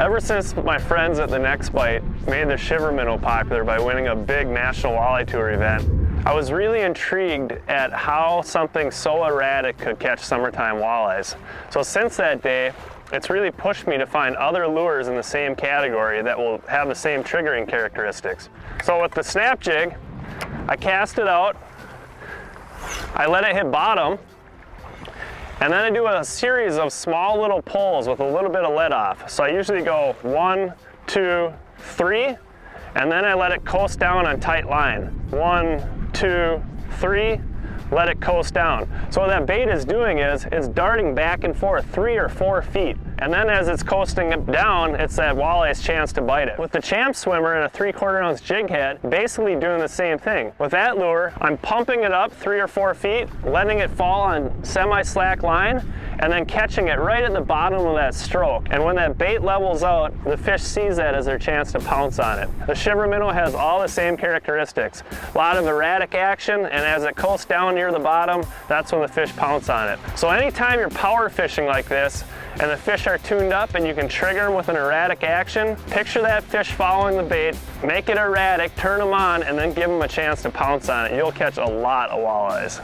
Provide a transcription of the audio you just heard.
Ever since my friends at the Next Bite made the shiver minnow popular by winning a big national walleye tour event, I was really intrigued at how something so erratic could catch summertime walleyes. So since that day, it's really pushed me to find other lures in the same category that will have the same triggering characteristics. So with the Snap Jig, I cast it out, I let it hit bottom, and then I do a series of small little pulls with a little bit of let off. So I usually go 1, 2, 3, and then I let it coast down on tight line. 1, 2, 3, let it coast down. So what that bait is doing is it's darting back and forth 3 or 4 feet. And then as it's coasting down, it's that walleye's chance to bite it. With the Champ Swimmer and a 3/4 ounce jig head, basically doing the same thing. With that lure, I'm pumping it up 3 or 4 feet, letting it fall on semi-slack line, and then catching it right at the bottom of that stroke. And when that bait levels out, the fish sees that as their chance to pounce on it. The shiver minnow has all the same characteristics. A lot of erratic action, and as it coasts down near the bottom, that's when the fish pounce on it. So anytime you're power fishing like this, and the fish are tuned up and you can trigger them with an erratic action, picture that fish following the bait, make it erratic, turn them on, and then give them a chance to pounce on it. You'll catch a lot of walleyes.